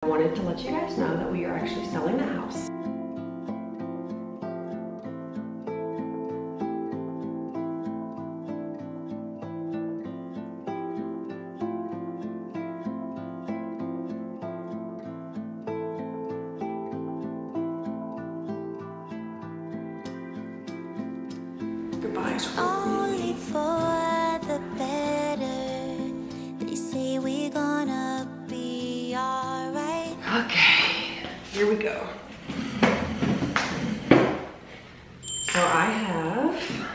I wanted to let you guys know that we are actually selling the house. Goodbyes. Only for the better. They say we're gonna be alright. Okay, here we go. So I have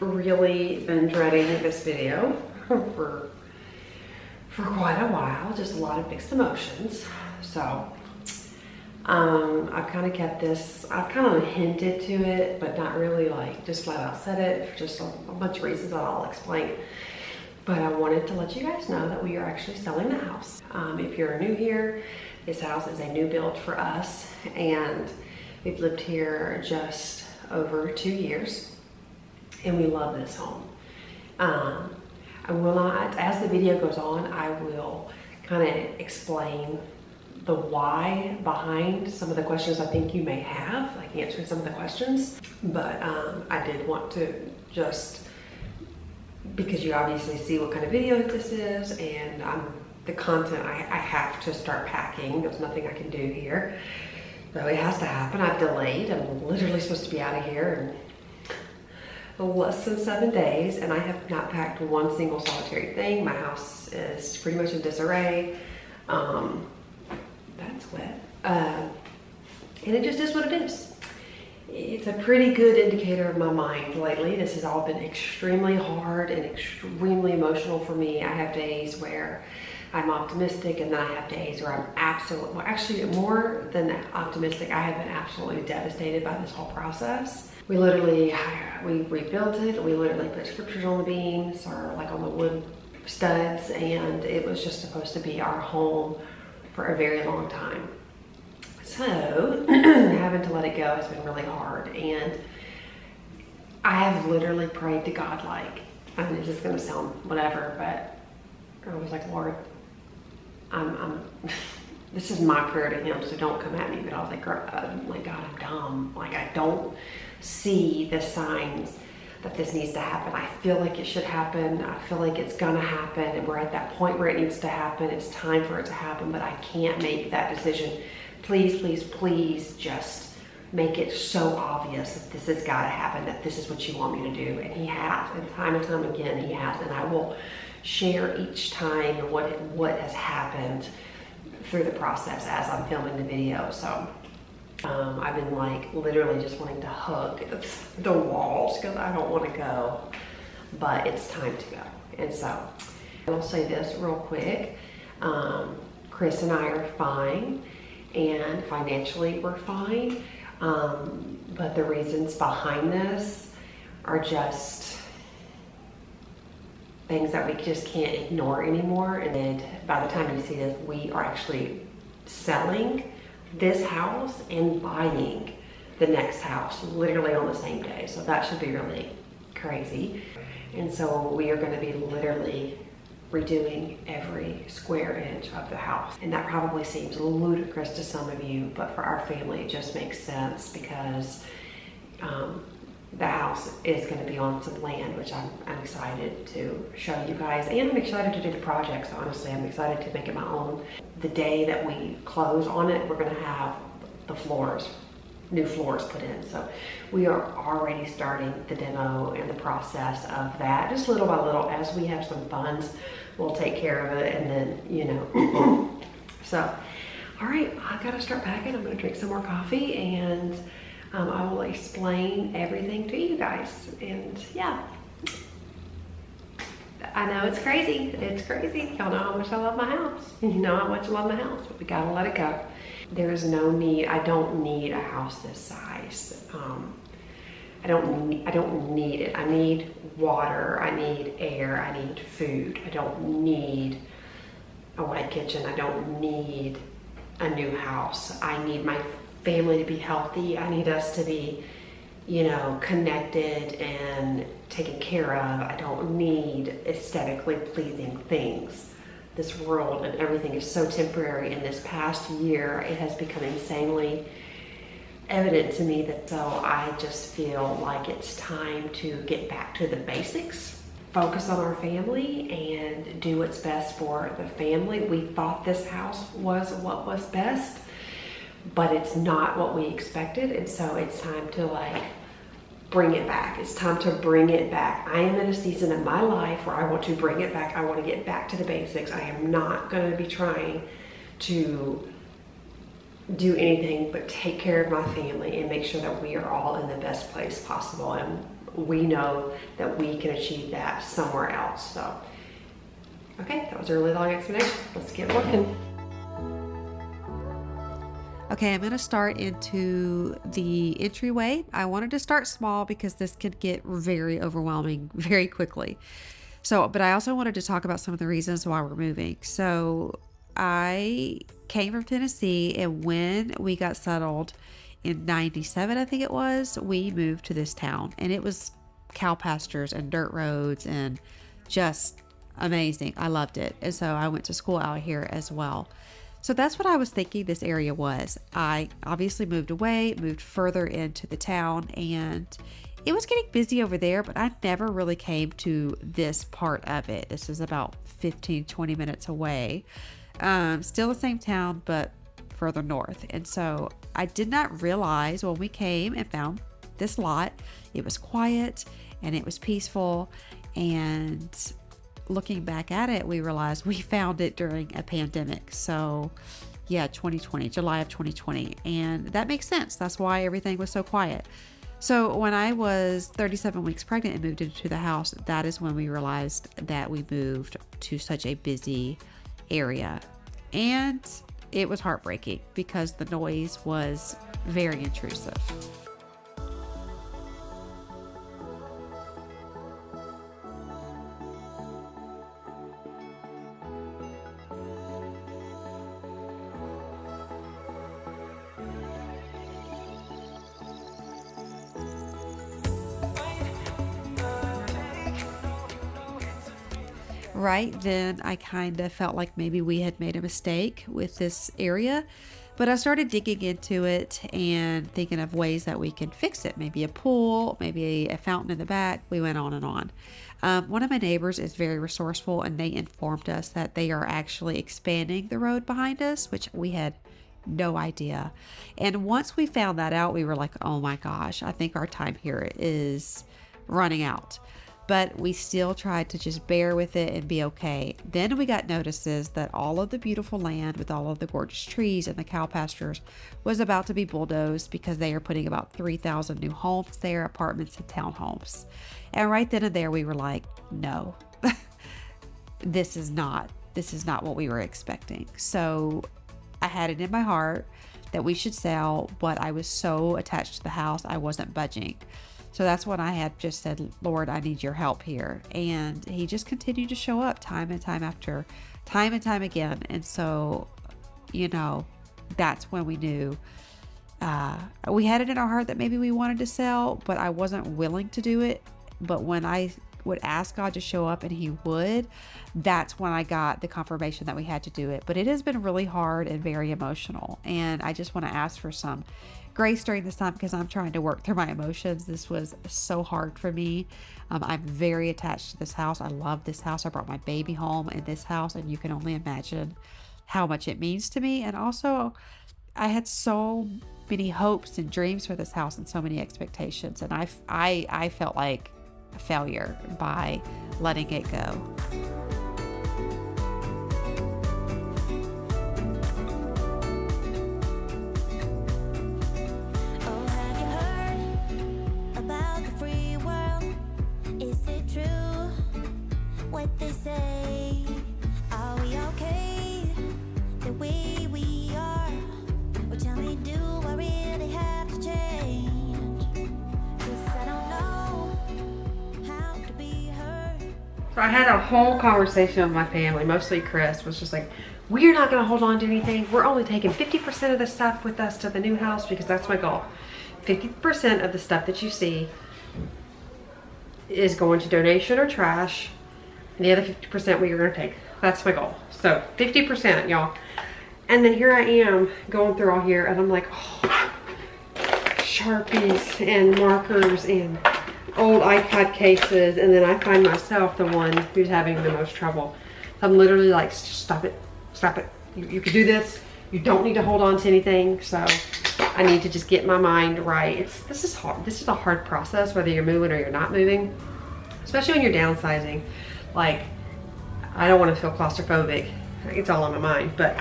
really been dreading this video for quite a while, just a lot of mixed emotions. So I've kind of kept this, I've kind of hinted to it, but not really like just flat out said it for just a bunch of reasons that I'll explain. But I wanted to let you guys know that we are actually selling the house. If you're new here, this house is a new build for us, and we've lived here just over 2 years, and we love this home. I will not, as the video goes on, I will kind of explain the why behind some of the questions I think you may have, like answering some of the questions. But I did want to just, because you obviously see what kind of video this is, and the content, I have to start packing. There's nothing I can do here. So it has to happen. I've delayed. I'm literally supposed to be out of here in less than 7 days, and I have not packed one single solitary thing. My house is pretty much in disarray. That's wet. And it just is what it is. It's a pretty good indicator of my mind lately. This has all been extremely hard and extremely emotional for me. I have days where I'm optimistic, and then I have days where I'm absolutely, well, actually more than optimistic, I have been absolutely devastated by this whole process. We literally, we rebuilt it. We literally put scriptures on the beams or like on the wood studs, and it was just supposed to be our home for a very long time. So having to let it go has been really hard, and I have literally prayed to God, like, I mean, it's just gonna sound whatever, but I was like, Lord, this is my prayer to him, so don't come at me. But I was like, God, I'm dumb. Like, I don't see the signs that this needs to happen. I feel like it should happen. I feel like it's gonna happen, and we're at that point where it needs to happen. It's time for it to happen, but I can't make that decision. Please, please, please just make it so obvious that this has gotta happen, that this is what you want me to do. And he has, and time again, he has. And I will share each time what has happened through the process as I'm filming the video. So I've been like literally just wanting to hug the walls because I don't want to go, but it's time to go. And so I'll say this real quick. Chris and I are fine, and financially we're fine. But the reasons behind this are just things that we just can't ignore anymore. And then by the time you see this, we are actually selling this house and buying the next house literally on the same day. So that should be really crazy. And so we are going to be literally redoing every square inch of the house. And that probably seems ludicrous to some of you, but for our family it just makes sense, because the house is going to be on some land, which I'm excited to show you guys, and I'm excited to do the projects. Honestly, I'm excited to make it my own. The day that we close on it, we're going to have the floors, new floors put in. So we are already starting the demo and the process of that, just little by little. As we have some funds, we'll take care of it, and then, you know. So, all right, I got to start packing. I'm going to drink some more coffee, and I will explain everything to you guys. And yeah, I know it's crazy. It's crazy. Y'all know how much I love my house. You know how much I love my house, but we gotta let it go. There is no need. I don't need a house this size. I don't need it. I need water. I need air. I need food. I don't need a white kitchen. I don't need a new house. I need my family to be healthy. I need us to be, you know, connected and taken care of. I don't need aesthetically pleasing things. this world and everything is so temporary. In this past year, it has become insanely evident to me that I just feel like it's time to get back to the basics, focus on our family, and do what's best for the family. We thought this house was what was best, but it's not what we expected, and so it's time to like bring it back. It's time to bring it back. I am in a season of my life where I want to bring it back. I want to get back to the basics. I am not going to be trying to do anything but take care of my family and make sure that we are all in the best place possible. And we know that we can achieve that somewhere else. So, okay, that was a really long explanation. Let's get working. Okay, I'm going to start into the entryway. I wanted to start small because this could get very overwhelming very quickly. But I also wanted to talk about some of the reasons why we're moving. So I came from Tennessee, and when we got settled in 97, I think it was, we moved to this town, and it was cow pastures and dirt roads and just amazing. I loved it. And so I went to school out here as well. So that's what I was thinking this area was. I obviously moved away, moved further into the town, and it was getting busy over there, but I never really came to this part of it. This is about 15, 20 minutes away. Still the same town, but further north. And so I did not realize when we came and found this lot, it was quiet and it was peaceful. And looking back at it, we realized we found it during a pandemic. So yeah, 2020, July of 2020. And that makes sense. That's why everything was so quiet. So when I was 37 weeks pregnant and moved into the house, that is when we realized that we moved to such a busy area. And it was heartbreaking because the noise was very intrusive. Right then, I kind of felt like maybe we had made a mistake with this area, but I started digging into it and thinking of ways that we can fix it. Maybe a pool, maybe a fountain in the back. We went on and on. One of my neighbors is very resourceful, and they informed us that they are actually expanding the road behind us, which we had no idea. And once we found that out, we were like, oh my gosh, I think our time here is running out. But we still tried to just bear with it and be okay. Then we got notices that all of the beautiful land with all of the gorgeous trees and the cow pastures was about to be bulldozed because they are putting about 3,000 new homes there, apartments and townhomes. And right then and there we were like, no, this is not what we were expecting. So I had it in my heart that we should sell, but I was so attached to the house, I wasn't budging. So that's when I had just said, Lord, I need your help here. And he just continued to show up time and time again. And so, that's when we knew we had it in our heart that maybe we wanted to sell, but I wasn't willing to do it. But when I would ask God to show up and he would, that's when I got the confirmation that we had to do it. But it has been really hard and very emotional. And I just want to ask for some grace during this time because I'm trying to work through my emotions. This was so hard for me. I'm very attached to this house. I love this house. I brought my baby home in this house, and you can only imagine how much it means to me. And also, I had so many hopes and dreams for this house and so many expectations, and I felt like a failure by letting it go. What they say, are we okay the way we are? Or tell me, do I really have to change? 'Cause I don't know how to be her. So I had a whole conversation with my family, mostly Chris, was just like, we're not gonna hold on to anything. We're only taking 50% of the stuff with us to the new house because that's my goal. 50% of the stuff that you see is going to donation or trash. And the other 50% we are going to take That's my goal. So 50%, y'all. And then here I am going through all here and I'm like, oh, Sharpies and markers and old iPad cases. And then I find myself the one who's having the most trouble. I'm literally like, stop it, stop it. You can do this. You don't need to hold on to anything. So I need to just get my mind right. This is hard. This is a hard process, whether you're moving or you're not moving, especially when you're downsizing. Like, I don't want to feel claustrophobic. It's all on my mind, but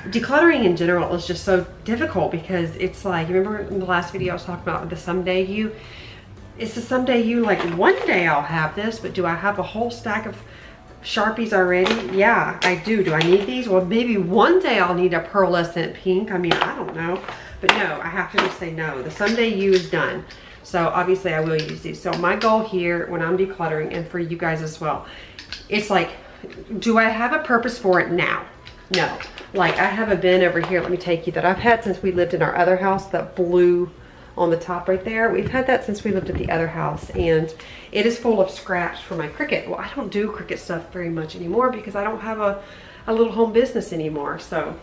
decluttering in general is just so difficult because it's like, you remember in the last video I was talking about the someday you, it's the someday you, like one day I'll have this, but do I have a whole stack of Sharpies already? Yeah, I do. Do I need these? Well, maybe one day I'll need a pearlescent pink. I mean, I don't know, but no, I have to just say no. The someday you is done. So obviously I will use these. So my goal here when I'm decluttering, and for you guys as well, it's like, do I have a purpose for it now? No. Like, I have a bin over here, let me take you, that I've had since we lived in our other house, that blue on the top right there. We've had that since we lived at the other house, and it is full of scraps for my Cricut. Well, I don't do Cricut stuff very much anymore because I don't have a little home business anymore. So,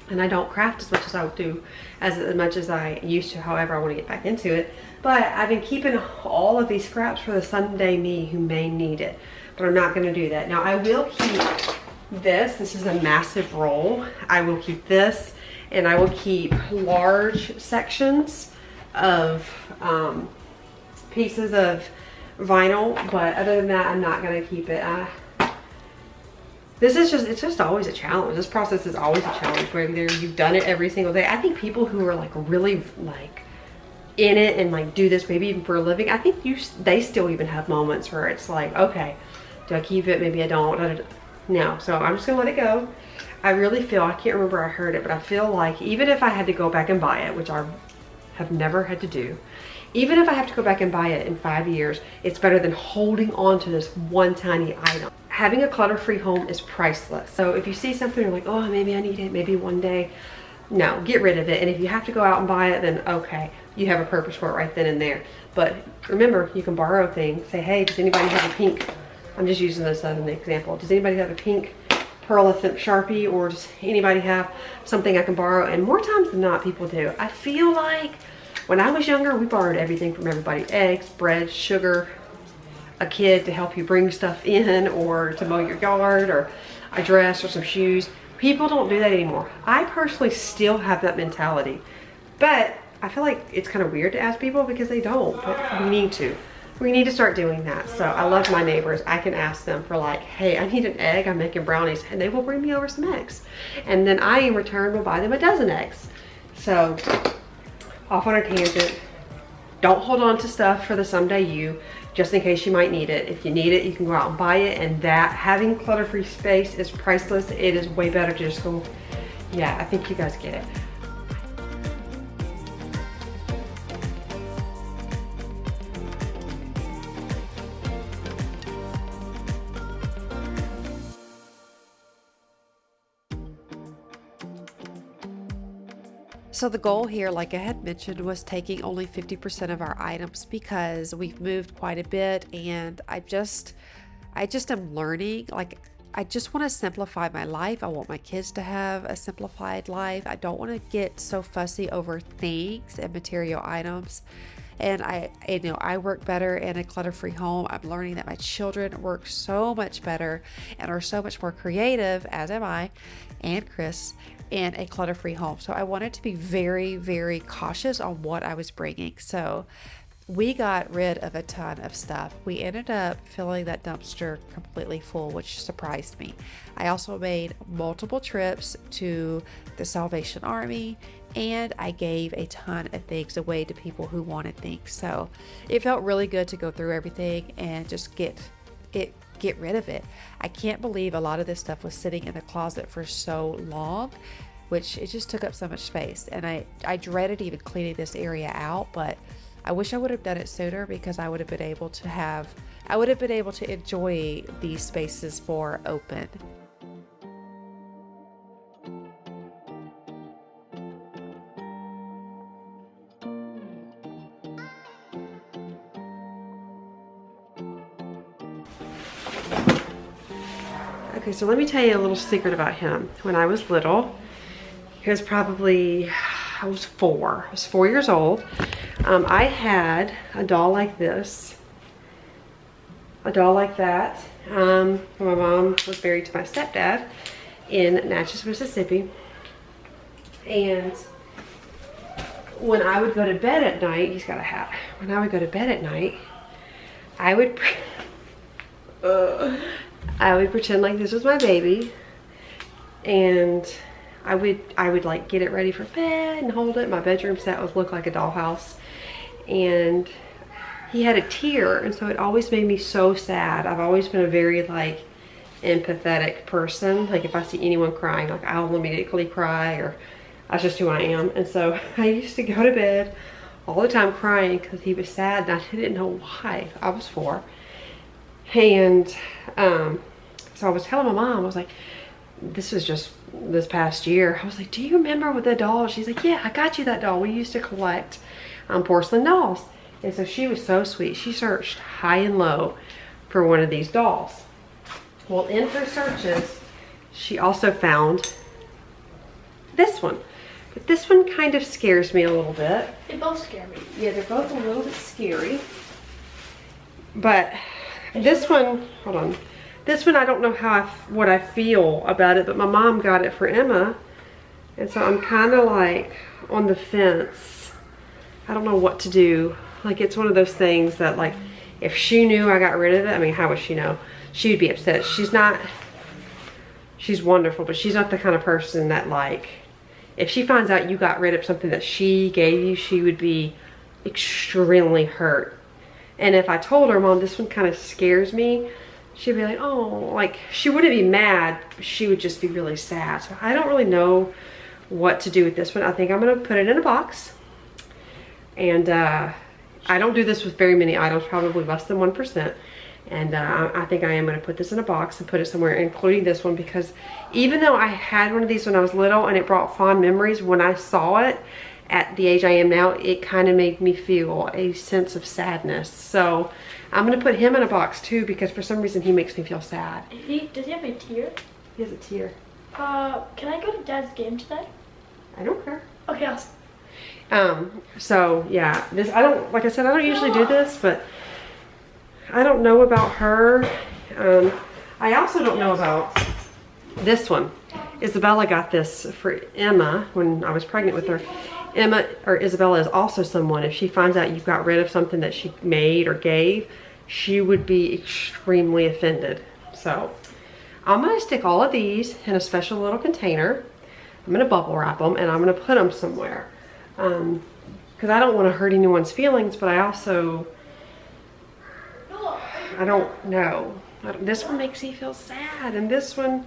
and I don't craft as much as I do, as much as I used to. However, I want to get back into it. But I've been keeping all of these scraps for the someday me who may need it. But I'm not going to do that. Now, I will keep this. This is a massive roll. I will keep this, and I will keep large sections of pieces of vinyl. But other than that, I'm not going to keep it. It's just always a challenge. This process is always a challenge, whether you've done it every single day. I think people who are like really like in it and like do this maybe even for a living, I think they still even have moments where it's like, okay, do I keep it? Maybe I don't. No, so I'm just gonna let it go. I really feel, I can't remember I heard it, but I feel like even if I had to go back and buy it, which I have never had to do, even if I have to go back and buy it in 5 years, it's better than holding on to this one tiny item. Having a clutter-free home is priceless. So if you see something, you're like, oh, maybe I need it, maybe one day. No, get rid of it. And if you have to go out and buy it, then okay, you have a purpose for it right then and there. But remember, you can borrow things. Say, hey, does anybody have a pink? I'm just using this as an example. Does anybody have a pink pearlescent Sharpie, or does anybody have something I can borrow? And more times than not, people do. I feel like when I was younger, we borrowed everything from everybody. Eggs, bread, sugar, a kid to help you bring stuff in, or to mow your yard, or a dress or some shoes. People don't do that anymore. I personally still have that mentality, but I feel like it's kind of weird to ask people because they don't, but we need to. We need to start doing that. So I love my neighbors. I can ask them for like, hey, I need an egg, I'm making brownies, and they will bring me over some eggs. And then I in return will buy them a dozen eggs. So off on a tangent. Don't hold on to stuff for the someday you, just in case you might need it. If you need it, you can go out and buy it, and that having clutter-free space is priceless. It is way better to just go, yeah, I think you guys get it. So the goal here, like I had mentioned, was taking only 50% of our items because we've moved quite a bit, and I just am learning. Like, I just want to simplify my life. I want my kids to have a simplified life. I don't want to get so fussy over things and material items. And I work better in a clutter-free home. I'm learning that my children work so much better and are so much more creative, as am I and Chris, in a clutter-free home. So I wanted to be very, very cautious on what I was bringing. So we got rid of a ton of stuff. We ended up filling that dumpster completely full, which surprised me. I also made multiple trips to the Salvation Army, and I gave a ton of things away to people who wanted things. So it felt really good to go through everything and just get rid of it. I can't believe a lot of this stuff was sitting in the closet for so long, which it just took up so much space. And I dreaded even cleaning this area out, but I wish I would have done it sooner because I would have been able to enjoy these spaces more open. Okay, so let me tell you a little secret about him. When I was little, he was probably, I was 4. I was 4 years old. I had a doll like this. A doll like that. My mom was married to my stepdad in Natchez, Mississippi. And when I would go to bed at night, he's got a hat. When I would go to bed at night, I would pretend like this was my baby, and I would like get it ready for bed and hold it. My bedroom set would look like a dollhouse, and he had a tear, and so it always made me so sad. I've always been a very like empathetic person. Like if I see anyone crying, like I'll immediately cry, or that's just who I am. And so I used to go to bed all the time crying because he was sad, and I didn't know why. I was 4. And so I was telling my mom, I was like, this was just this past year. I was like, do you remember with the doll? She's like, yeah, I got you that doll. We used to collect porcelain dolls. And so she was so sweet. She searched high and low for one of these dolls. Well, in her searches, she also found this one. But this one kind of scares me a little bit. They both scare me. Yeah, they're both a little bit scary. But this one, hold on. This one, I don't know what I feel about it, but my mom got it for Emma. And so I'm kind of like on the fence. I don't know what to do. Like it's one of those things that like, if she knew I got rid of it, I mean, how would she know? She would be upset. She's wonderful, but she's not the kind of person that like, if she finds out you got rid of something that she gave you, she would be extremely hurt. And if I told her, Mom, this one kind of scares me, she'd be like, oh, like she wouldn't be mad, she would just be really sad. So I don't really know what to do with this one. I think I'm gonna put it in a box. And I don't do this with very many items, probably less than 1%. And I think I am gonna put this in a box and put it somewhere, including this one, because even though I had one of these when I was little and it brought fond memories, when I saw it at the age I am now, it kind of made me feel a sense of sadness. So I'm gonna put him in a box too, because for some reason he makes me feel sad. Does he have a tear? He has a tear. Can I go to Dad's game today? I don't care. Okay, awesome. So yeah, this, like I said, I don't usually do this, but I don't know about her. I also don't know about this one. Isabella got this for Emma when I was pregnant with her. Isabella is also someone, if she finds out you got rid of something that she made or gave, she would be extremely offended. So I'm gonna stick all of these in a special little container. I'm gonna bubble wrap them, and I'm gonna put them somewhere. Because I don't want to hurt anyone's feelings, but I also, I don't know. This one makes me feel sad, and this one,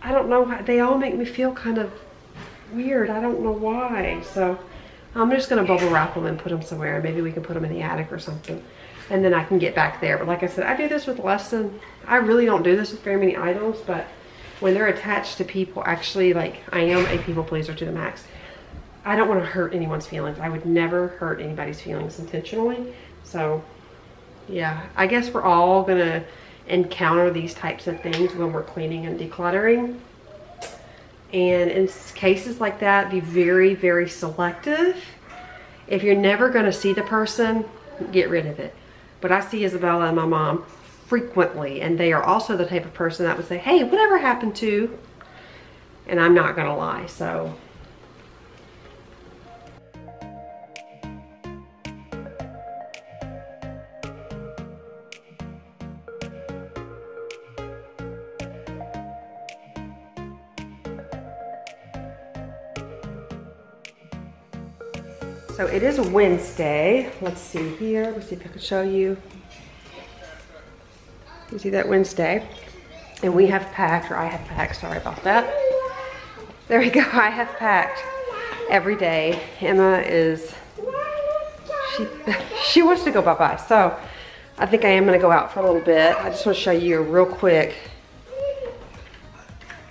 I don't know. They all make me feel kind of weird. I don't know why. So I'm just going to bubble wrap them and put them somewhere. Maybe we can put them in the attic or something, and then I can get back there. But like I said, I do this with less than, I really don't do this with very many items, but when they're attached to people, actually, like I am a people pleaser to the max. I don't want to hurt anyone's feelings. I would never hurt anybody's feelings intentionally. So yeah, I guess we're all gonna encounter these types of things when we're cleaning and decluttering. And in cases like that, be very, very selective. If you're never gonna see the person, get rid of it. But I see Isabella and my mom frequently, and they are also the type of person that would say, hey, whatever happened to? And I'm not gonna lie, so. So it is a Wednesday. Let's see here. Let's see if I can show you. You see that Wednesday? And we have packed, or I have packed, sorry about that. There we go, I have packed every day. Emma is, she wants to go bye-bye. So I think I am gonna go out for a little bit. I just wanna show you real quick.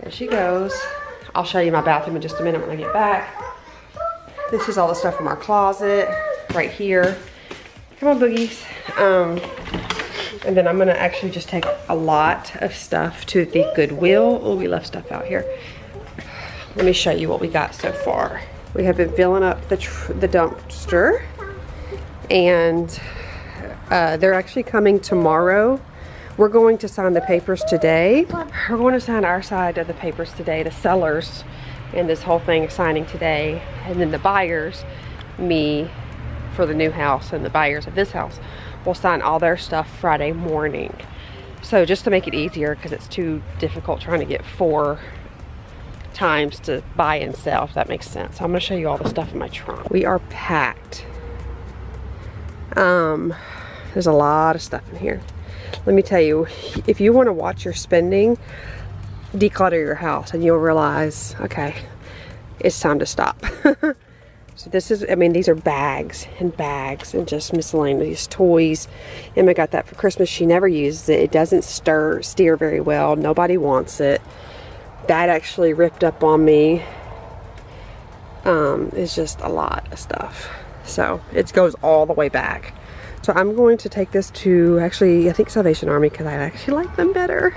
There she goes. I'll show you my bathroom in just a minute when I get back. This is all the stuff from our closet right here. Come on, boogies. And then I'm gonna actually just take a lot of stuff to the Goodwill. Oh, we left stuff out here. Let me show you what we got so far. We have been filling up the dumpster, and they're actually coming tomorrow. We're going to sign the papers today. We're going to sign our side of the papers today. The sellers and this whole thing is signing today. And then the buyers, me for the new house, and the buyers of this house will sign all their stuff Friday morning. So just to make it easier, because it's too difficult trying to get 4 times to buy and sell, if that makes sense. So I'm going to show you all the stuff in my trunk. We are packed. There's a lot of stuff in here. Let me tell you, if you want to watch your spending, declutter your house and you'll realize, okay, it's time to stop. So this is, I mean, these are bags and just miscellaneous toys. Emma got that for Christmas. She never uses it. It doesn't steer very well. Nobody wants it. That actually ripped up on me. It's just a lot of stuff. So it goes all the way back. So I'm going to take this to, actually, I think Salvation Army, because I actually like them better.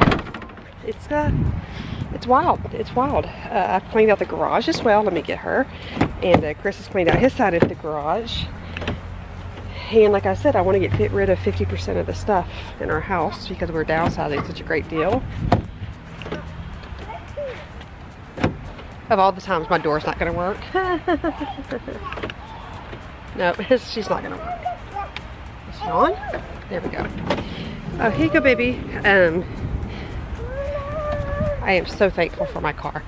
It's wild. It's wild. I've cleaned out the garage as well. Let me get her. And Chris has cleaned out his side of the garage. And like I said, I want to get rid of 50% of the stuff in our house because we're downsizing such a great deal. Of all the times my door's not going to work. No, she's not going to work. Is she on? There we go. Oh, here you go, baby. I am so thankful for my car,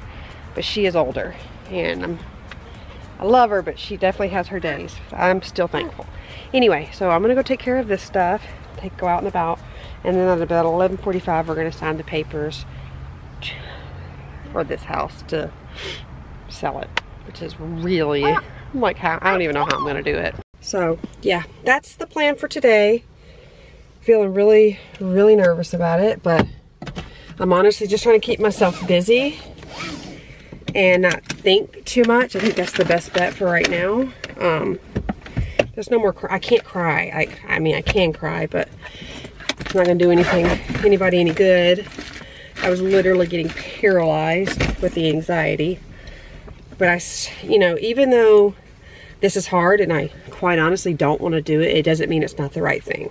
but she is older, and I love her, but she definitely has her days. I'm still thankful. Anyway, so I'm gonna go take care of this stuff, go out and about, and then at about 11:45 we're gonna sign the papers for this house to sell it, which is really, I'm like, how, I don't even know how I'm gonna do it. So yeah, that's the plan for today. Feeling really, really nervous about it, but I'm honestly just trying to keep myself busy and not think too much. I think that's the best bet for right now. There's no more I can't cry. I mean, I can cry, but it's not gonna do anybody any good. I was literally getting paralyzed with the anxiety. But you know, even though this is hard and I quite honestly don't want to do it, it doesn't mean it's not the right thing.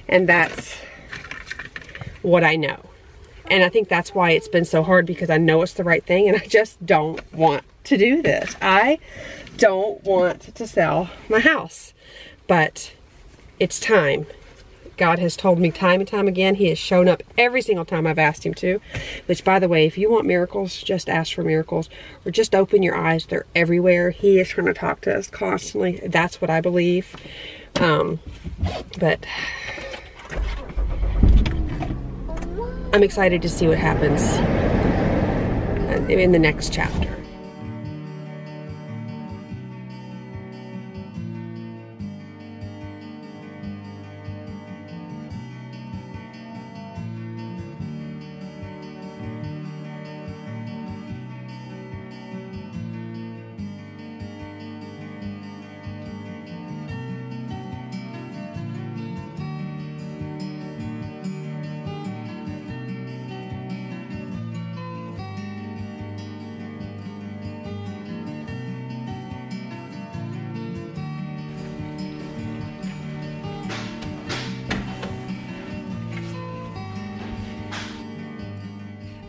And that's what I know. And I think that's why it's been so hard, because I know it's the right thing and I just don't want to do this. I don't want to sell my house, but it's time. God has told me time and time again. He has shown up every single time I've asked him to, which, by the way, if you want miracles, just ask for miracles, or just open your eyes. They're everywhere. He is trying to talk to us constantly. That's what I believe. But I'm excited to see what happens in the next chapter.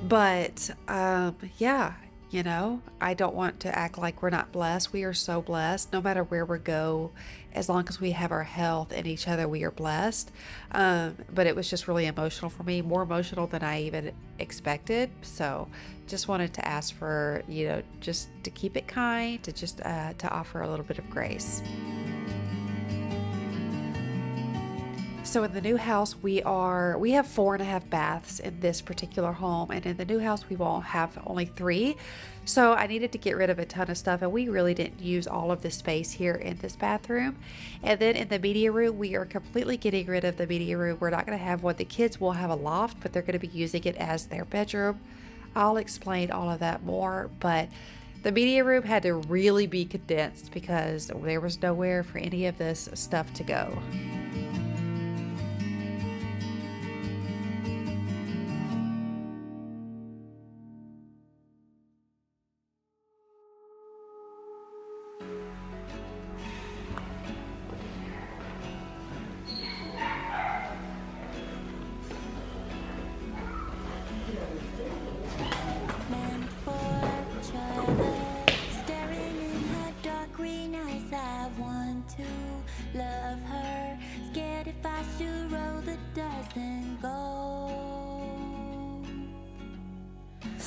But yeah, you know, I don't want to act like we're not blessed. We are so blessed. No matter where we go, as long as we have our health and each other, we are blessed. But it was just really emotional for me, more emotional than I even expected. So just wanted to ask for, you know, just to keep it kind, to just to offer a little bit of grace. So in the new house, we have 4.5 baths in this particular home, and in the new house we will have only 3. So I needed to get rid of a ton of stuff, and we really didn't use all of the space here in this bathroom. And then in the media room, we are completely getting rid of the media room. We're not going to have what the kids will have a loft, but they're going to be using it as their bedroom. I'll explain all of that more, but the media room had to really be condensed because there was nowhere for any of this stuff to go.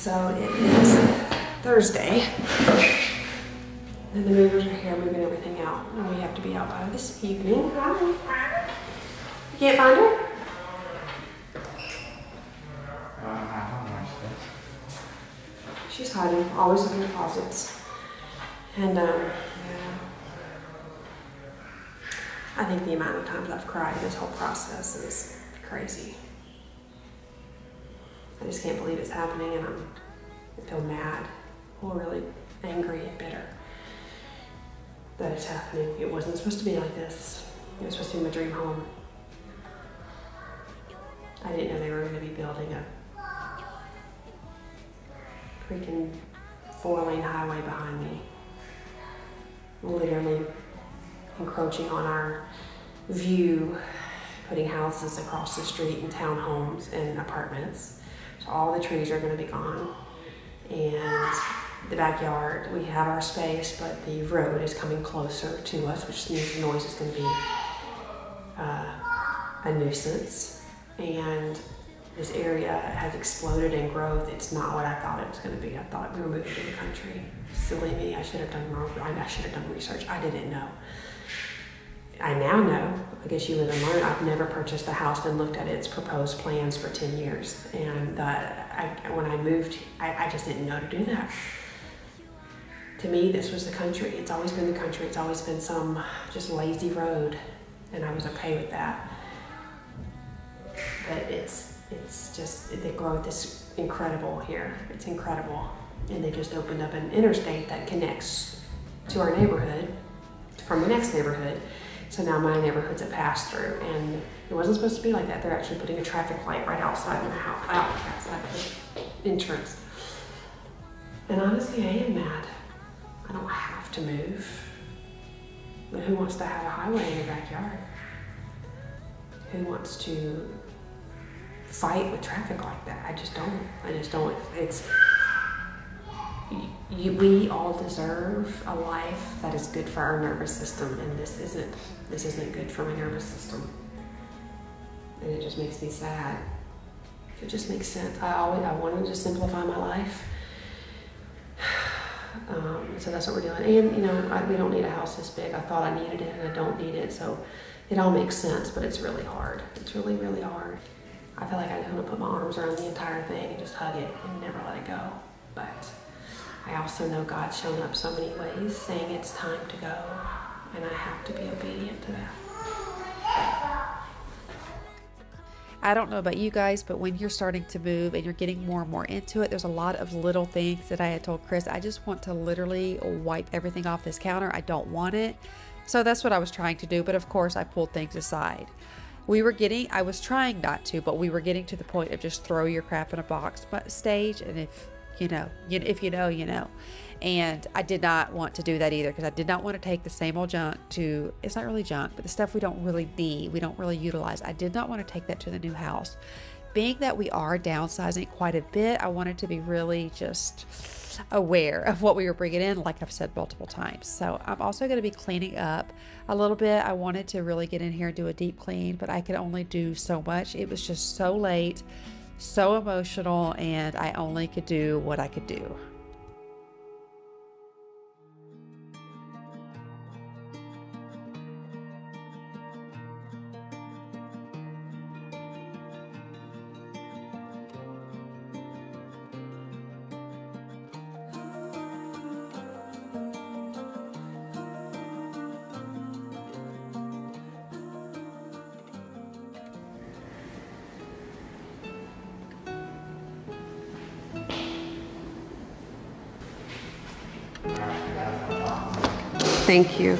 So it is Thursday, and the movers are here moving everything out, and we have to be out by this evening. Hi. You can't find her? She's hiding, always in the closets. And yeah. I think the amount of times I've cried this whole process is crazy. I just can't believe it's happening, and I feel mad, or really angry and bitter that it's happening. It wasn't supposed to be like this. It was supposed to be my dream home. I didn't know they were going to be building a freaking 4-lane highway behind me, literally encroaching on our view, putting houses across the street and townhomes and apartments. So all the trees are going to be gone, and the backyard, we have our space, but the road is coming closer to us, which means the noise is going to be a nuisance. And this area has exploded in growth. It's not what I thought it was going to be. I thought we were moving to the country. Silly me, I should have done more. I should have done research. I didn't know. I now know. I guess you live and learn. I've never purchased a house and looked at its proposed plans for 10 years. And when I moved, I just didn't know to do that. To me, this was the country. It's always been the country. It's always been some just lazy road, and I was okay with that. But it's just, the growth is incredible here. It's incredible. And they just opened up an interstate that connects to our neighborhood from the next neighborhood. So now my neighborhood's a pass through, and it wasn't supposed to be like that. They're actually putting a traffic light right outside my house, outside the entrance. And honestly, I am mad. I don't have to move. But who wants to have a highway in your backyard? Who wants to fight with traffic like that? I just don't. It's, we all deserve a life that is good for our nervous system, and this isn't good for my nervous system. And it just makes me sad. It just makes sense. I wanted to simplify my life. So that's what we're doing. And we don't need a house this big. I thought I needed it, and I don't need it. So it all makes sense, but it's really hard. It's really, really hard. I feel like I just want to put my arms around the entire thing and just hug it and never let it go. But I also know God's shown up so many ways, saying it's time to go, and I have to be obedient to that. I don't know about you guys, but when you're starting to move and you're getting more and more into it, there's a lot of little things that I had told Chris, I just want to literally wipe everything off this counter. I don't want it. So that's what I was trying to do. But of course, I pulled things aside. I was trying not to, but we were getting to the point of just throw your crap in a box stage. And if you know, you know. And I did not want to do that either, because I did not want to take the same old junk to, it's not really junk, but the stuff we don't really need, we don't really utilize. I did not want to take that to the new house. Being that we are downsizing quite a bit, I wanted to be really just aware of what we were bringing in, like I've said multiple times. So I'm also going to be cleaning up a little bit. I wanted to really get in here and do a deep clean, but I could only do so much. It was just so late, so emotional, and I only could do what I could do. Thank you.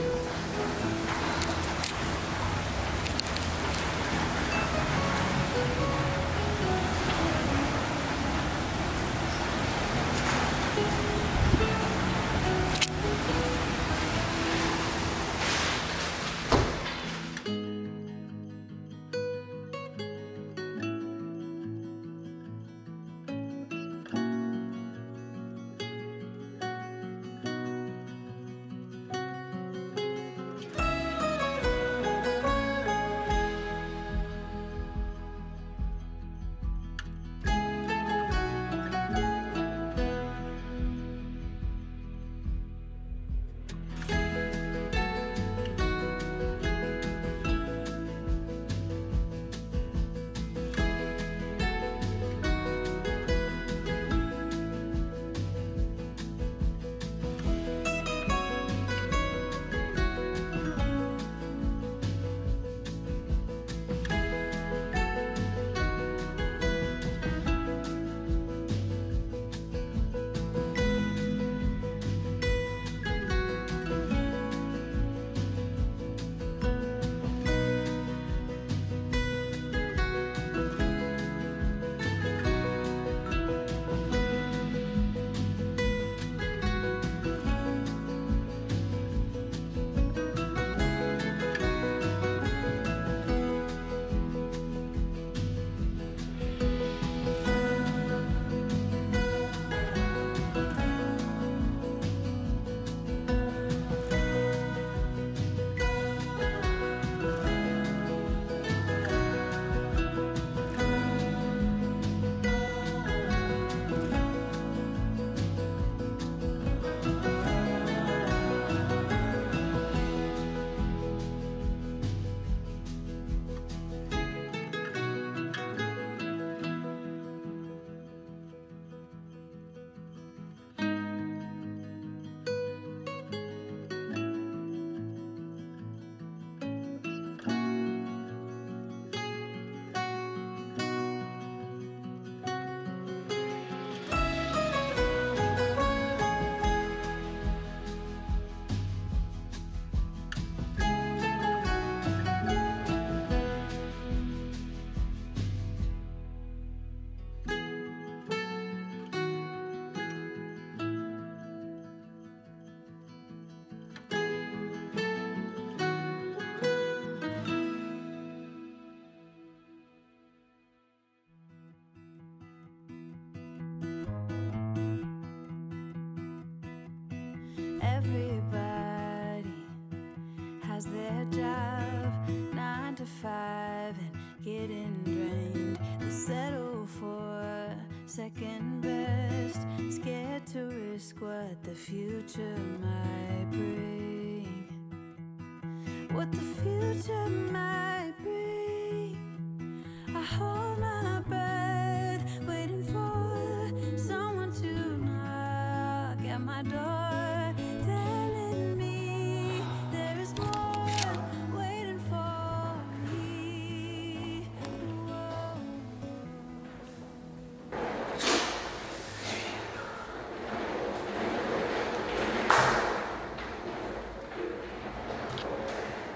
Everybody has their job, 9 to 5, and getting drained. They settle for second best, scared to risk what the future might bring. What the future might bring. I hold my breath, waiting for someone to knock at my door, telling me there is more waiting for me. Whoa.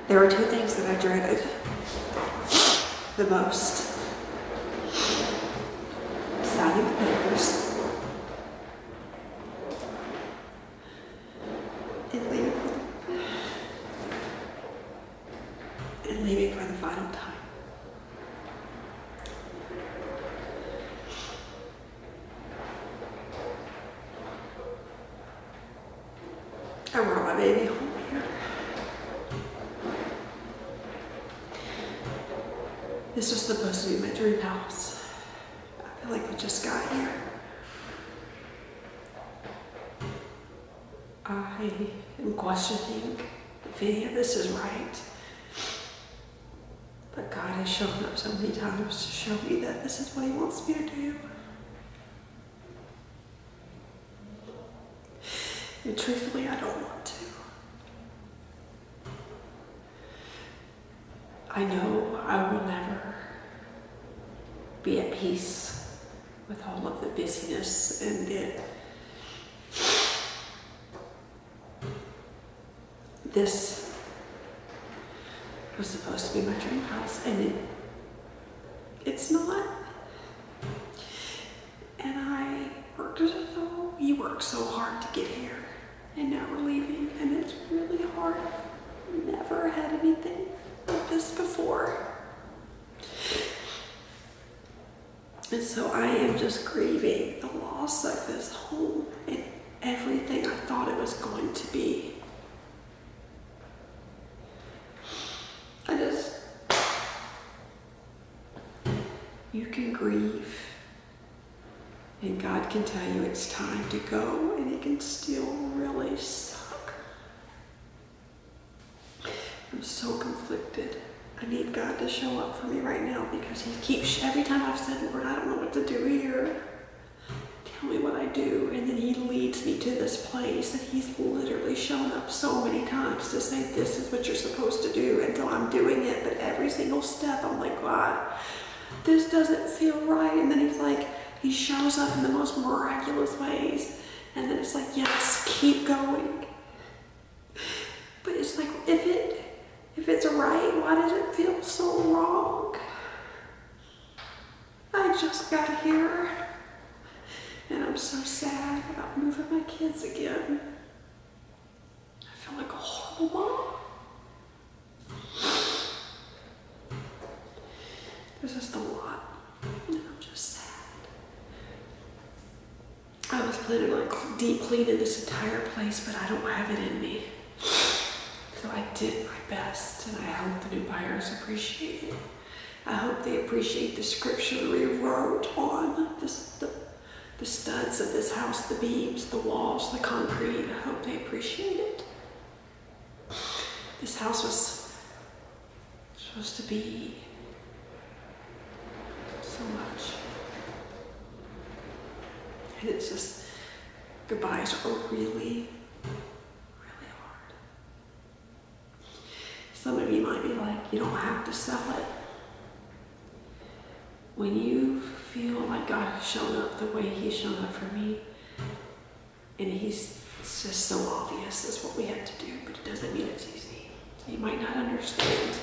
There were two things that I dreaded the most. Signing the papers and leaving for the final time. I brought my baby home here. This was supposed to be my dream house. I feel like we just got here. I am questioning if any of this is right. But God has shown up so many times to show me that this is what He wants me to do. And truthfully, I don't want to. I know I will never be at peace with all of the busyness and this was supposed to be my dream house, and it's not. And we worked so hard to get here, and now we're leaving, and it's really hard. I've never had anything like this before. And so I am just grieving the loss of this home and everything I thought it was going to be. You can grieve, and God can tell you it's time to go, and it can still really suck. I'm so conflicted. I need God to show up for me right now, because He keeps, every time I've said, Lord, I don't know what to do here. Tell me what I do. And then He leads me to this place, and He's literally shown up so many times to say, this is what you're supposed to do. And so I'm doing it, but every single step I'm like, God, this doesn't feel right. And then He's like, He shows up in the most miraculous ways. And then it's like, yes, keep going. But it's like, if it's right, why does it feel so wrong? I just got here, and I'm so sad about moving my kids again. I feel like a horrible mom. There's just a lot, and I'm just sad. I was planning on deep cleaning this entire place, but I don't have it in me. So I did my best, and I hope the new buyers appreciate it. I hope they appreciate the scripture we wrote on the studs of this house, the beams, the walls, the concrete. I hope they appreciate it. This house was supposed to be so much. And it's just, goodbyes are really, really hard. Some of you might be like, you don't have to sell it. When you feel like God has shown up the way He's shown up for me, and it's just so obvious that's what we have to do, but it doesn't mean it's easy. You might not understand,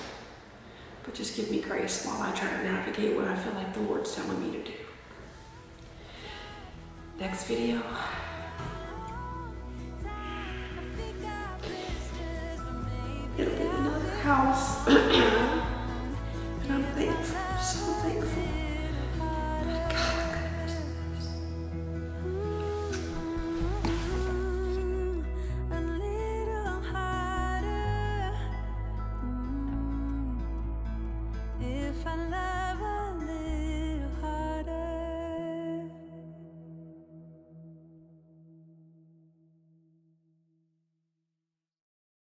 but just give me grace while I try to navigate what I feel like the Lord's telling me to do. Next video. It'll be another house.